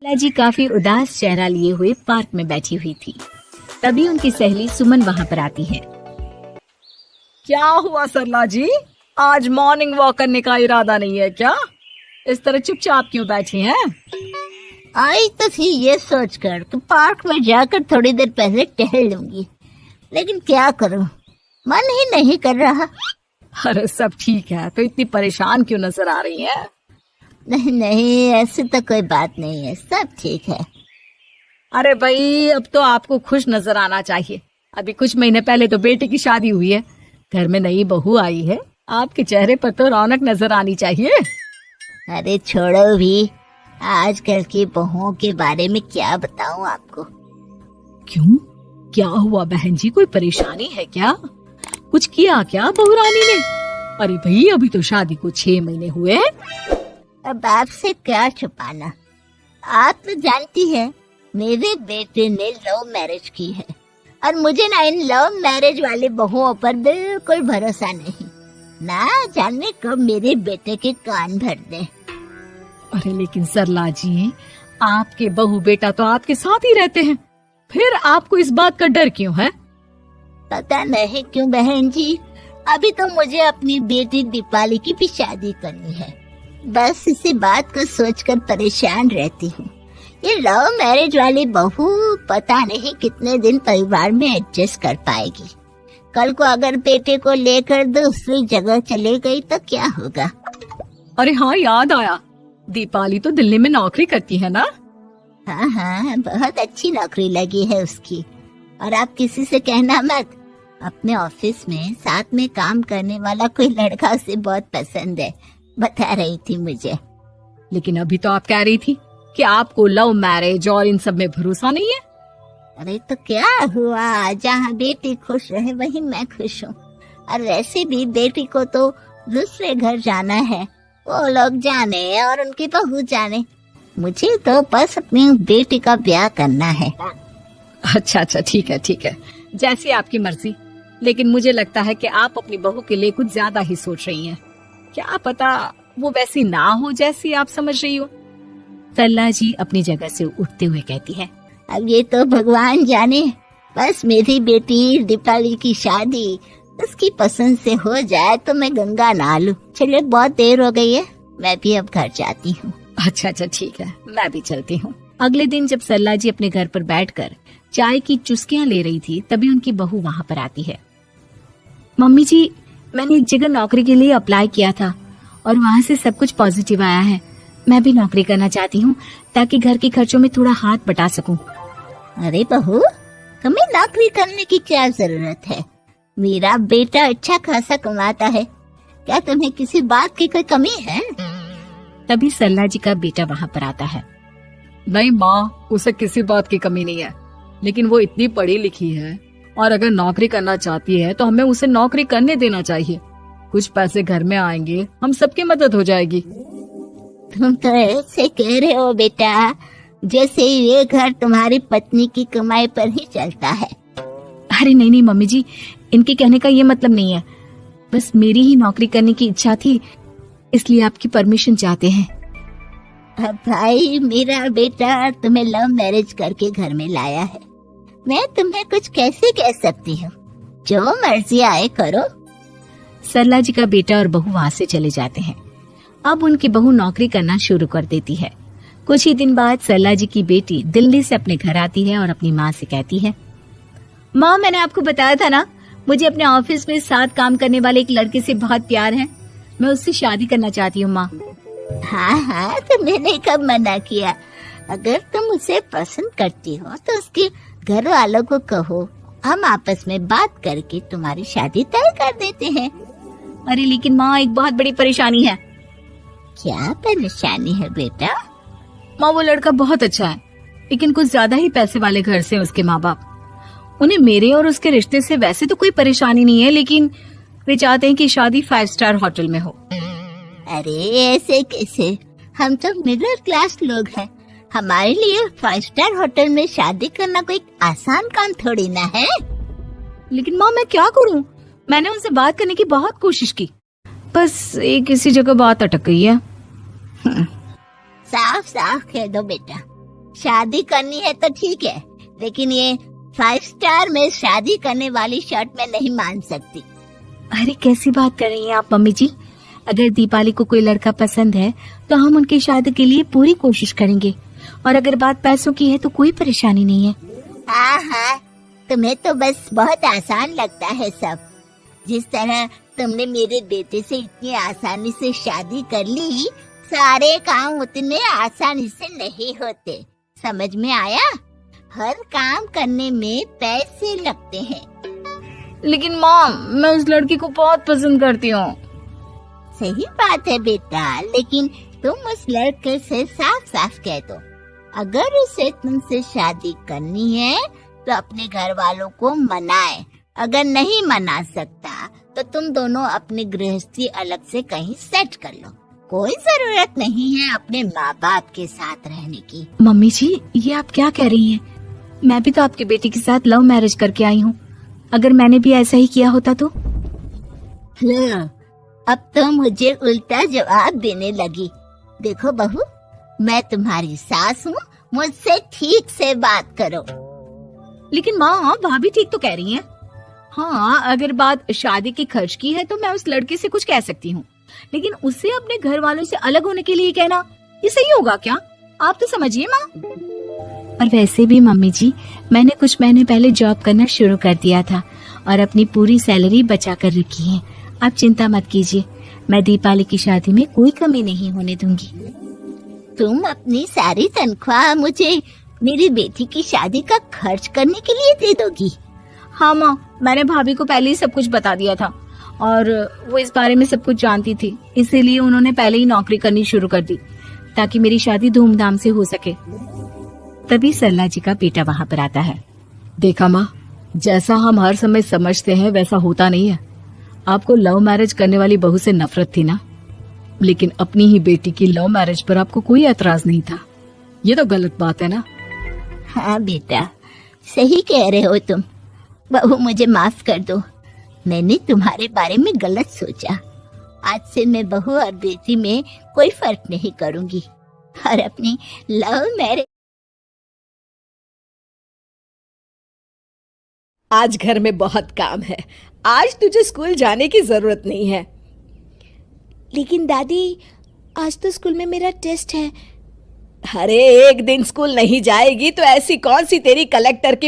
सरला जी काफी उदास चेहरा लिए हुए पार्क में बैठी हुई थी। तभी उनकी सहेली सुमन वहाँ पर आती है। क्या हुआ सरला जी, आज मॉर्निंग वॉक करने का इरादा नहीं है क्या? इस तरह चुपचाप क्यों बैठी हैं? आई तो थी ये सोचकर कि पार्क में जाकर थोड़ी देर पहले टहल लूंगी, लेकिन क्या करूं, मन ही नहीं कर रहा। अरे सब ठीक है, तो इतनी परेशान क्यों नजर आ रही हैं? नहीं नहीं, ऐसी तो कोई बात नहीं है, सब ठीक है। अरे भाई, अब तो आपको खुश नजर आना चाहिए। अभी कुछ महीने पहले तो बेटे की शादी हुई है, घर में नई बहू आई है, आपके चेहरे पर तो रौनक नजर आनी चाहिए। अरे छोड़ो भी, आजकल की बहुओं के बारे में क्या बताऊं आपको। क्यों, क्या हुआ बहन जी, कोई परेशानी है क्या? कुछ किया क्या बहू रानी ने? अरे भाई, अभी तो शादी को 6 महीने हुए हैं। अब आपसे क्या छुपाना, आप तो जानती है मेरे बेटे ने लव मैरिज की है, और मुझे ना इन लव मैरिज वाली बहुओं पर बिल्कुल भरोसा नहीं। ना जाने कब मेरे बेटे के कान भर दे। अरे लेकिन सरला जी, आपके बहू बेटा तो आपके साथ ही रहते हैं, फिर आपको इस बात का डर क्यों है? पता नहीं क्यों बहन जी, अभी तो मुझे अपनी बेटी दीपाली की भी शादी करनी है। बस इसी बात को सोचकर परेशान रहती हूँ। ये लव मैरिज वाली बहू पता नहीं कितने दिन परिवार में एडजस्ट कर पाएगी। कल को अगर बेटे को लेकर दूसरी जगह चले गई तो क्या होगा? अरे हाँ, याद आया, दीपाली तो दिल्ली में नौकरी करती है ना? हाँ हाँ, बहुत अच्छी नौकरी लगी है उसकी। और आप किसी से कहना मत, अपने ऑफिस में साथ में काम करने वाला कोई लड़का उसे बहुत पसंद है, बता रही थी मुझे। लेकिन अभी तो आप कह रही थी कि आपको लव मैरिज और इन सब में भरोसा नहीं है। अरे तो क्या हुआ, जहाँ बेटी खुश रहे वहीं मैं खुश हूँ। और वैसे भी बेटी को तो दूसरे घर जाना है, वो लोग जाने और उनकी बहू जाने, मुझे तो बस अपनी बेटी का ब्याह करना है। अच्छा अच्छा, ठीक है ठीक है, जैसी आपकी मर्जी। लेकिन मुझे लगता है कि आप अपनी बहू के लिए कुछ ज्यादा ही सोच रही हैं। क्या पता वो वैसी ना हो जैसी आप समझ रही हो। सरला जी अपनी जगह से उठते हुए कहती है, अब ये तो भगवान जाने, बस मेरी बेटी दीपाली की शादी उसकी पसंद से हो जाए तो मैं गंगा नहा लूं। चलिए बहुत देर हो गई है, मैं भी अब घर जाती हूँ। अच्छा अच्छा ठीक है, मैं भी चलती हूँ। अगले दिन जब सरला जी अपने घर पर बैठकर चाय की चुस्कियां ले रही थी, तभी उनकी बहू वहाँ पर आती है। मम्मी जी, मैंने एक जगह नौकरी के लिए अप्लाई किया था और वहाँ से सब कुछ पॉजिटिव आया है। मैं भी नौकरी करना चाहती हूँ ताकि घर के खर्चों में थोड़ा हाथ बटा सकूं। अरे बहू, तुम्हें नौकरी करने की क्या जरूरत है? मेरा बेटा अच्छा खासा कमाता है, क्या तुम्हें किसी बात की कोई कमी है? तभी सरला जी का बेटा वहाँ पर आता है। नहीं माँ, उसे किसी बात की कमी नहीं है, लेकिन वो इतनी पढ़ी लिखी है और अगर नौकरी करना चाहती है तो हमें उसे नौकरी करने देना चाहिए। कुछ पैसे घर में आएंगे, हम सबकी मदद हो जाएगी। तुम तो ऐसे कह रहे हो बेटा जैसे ये घर तुम्हारी पत्नी की कमाई पर ही चलता है। अरे नहीं नहीं मम्मी जी, इनके कहने का ये मतलब नहीं है, बस मेरी ही नौकरी करने की इच्छा थी, इसलिए आपकी परमिशन चाहते हैं। अब भाई, मेरा बेटा तुम्हें लव मैरिज करके घर में लाया है, मैं तुम्हें कुछ कैसे कह सकती हूँ? जो मर्जी आए करो। सरला जी का बेटा और बहू वहाँ से चले जाते हैं। अब उनकी बहू नौकरी करना शुरू कर देती है। कुछ ही दिन बाद सरला जी की बेटी दिल्ली से अपने घर आती है और अपनी माँ से कहती है, माँ, मैंने आपको बताया था ना, मुझे अपने ऑफिस में साथ काम करने वाले एक लड़के से बहुत प्यार है, मैं उससे शादी करना चाहती हूँ। माँ, हाँ हाँ, तो मैंने कब मना किया? अगर तुम उसे पसंद करती हो तो उसके घर वालों को कहो, हम आपस में बात करके तुम्हारी शादी तय कर देते हैं। अरे लेकिन माँ, एक बहुत बड़ी परेशानी है। क्या परेशानी है बेटा? माँ, वो लड़का बहुत अच्छा है, लेकिन कुछ ज्यादा ही पैसे वाले घर से उसके माँ बाप। उन्हें मेरे और उसके रिश्ते से वैसे तो कोई परेशानी नहीं है, लेकिन वे चाहते हैं कि शादी 5 स्टार होटल में हो। अरे ऐसे कैसे, हम तो मिडिल क्लास लोग हैं, हमारे लिए 5 स्टार होटल में शादी करना कोई आसान काम थोड़ी ना है। लेकिन माँ, मैं क्या करूँ? मैंने उनसे बात करने की बहुत कोशिश की, बस एक किसी जगह बात अटक गई है। साफ साफ कह दो बेटा, शादी करनी है तो ठीक है, लेकिन ये 5 स्टार में शादी करने वाली शर्त मैं नहीं मान सकती। अरे कैसी बात कर रही हैं आप मम्मी जी। अगर दीपाली को कोई लड़का पसंद है तो हम उनकी शादी के लिए पूरी कोशिश करेंगे, और अगर बात पैसों की है तो कोई परेशानी नहीं है। हाँ हाँ, तुम्हें तो बस बहुत आसान लगता है सब। जिस तरह तुमने मेरे बेटे से इतनी आसानी से शादी कर ली, सारे काम उतने आसानी से नहीं होते। समझ में आया? हर काम करने में पैसे लगते हैं। लेकिन माँ, मैं उस लड़की को बहुत पसंद करती हूँ। सही बात है बेटा, लेकिन तुम उस लड़के से साफ साफ कह दो, अगर उसे तुमसे शादी करनी है तो अपने घर वालों को मनाए। अगर नहीं मना सकता तो तुम दोनों अपनी गृहस्थी अलग से कहीं सेट कर लो। कोई जरूरत नहीं है अपने माँ बाप के साथ रहने की। मम्मी जी, ये आप क्या कह रही हैं? मैं भी तो आपके बेटे के साथ लव मैरिज करके आई हूँ। अगर मैंने भी ऐसा ही किया होता तो? लो, अब तो मुझे उल्टा जवाब देने लगी। देखो बहू, मैं तुम्हारी सास हूँ, मुझसे ठीक से बात करो। लेकिन माँ, भाभी ठीक तो कह रही हैं। हाँ, अगर बात शादी के खर्च की है तो मैं उस लड़के से कुछ कह सकती हूँ, लेकिन उसे अपने घर वालों से अलग होने के लिए कहना, ये सही होगा क्या? आप तो समझिए माँ। और वैसे भी मम्मी जी, मैंने कुछ महीने पहले जॉब करना शुरू कर दिया था और अपनी पूरी सैलरी बचा कर रखी है। आप चिंता मत कीजिए, मैं दीपाली की शादी में कोई कमी नहीं होने दूंगी। तुम अपनी सारी तनख्वाह मुझे मेरी बेटी की शादी का खर्च करने के लिए दे दोगी? हाँ माँ, मैंने भाभी को पहले ही सब कुछ बता दिया था और वो इस बारे में सब कुछ जानती थी, इसीलिए उन्होंने पहले ही नौकरी करनी शुरू कर दी ताकि मेरी शादी धूमधाम से हो सके। तभी सरला जी का बेटा वहाँ पर आता है। देखा माँ, जैसा हम हर समय समझते हैं वैसा होता नहीं है। आपको लव मैरिज करने वाली बहू से नफरत थी ना, लेकिन अपनी ही बेटी की लव मैरिज पर आपको कोई एतराज नहीं था। ये तो गलत बात है ना। हाँ बेटा, सही कह रहे हो तुम। बहू, मुझे माफ कर दो, मैंने तुम्हारे बारे में गलत सोचा। आज से मैं बहू और बेटी में कोई फर्क नहीं करूंगी और अपनी लव मैरिज। आज घर में बहुत काम है, आज तुझे स्कूल जाने की जरूरत नहीं है। लेकिन दादी, आज तो स्कूल में मेरा टेस्ट है। अरे एक दिन स्कूल नहीं जाएगी तो ऐसी कौन सी तेरी कलेक्टर की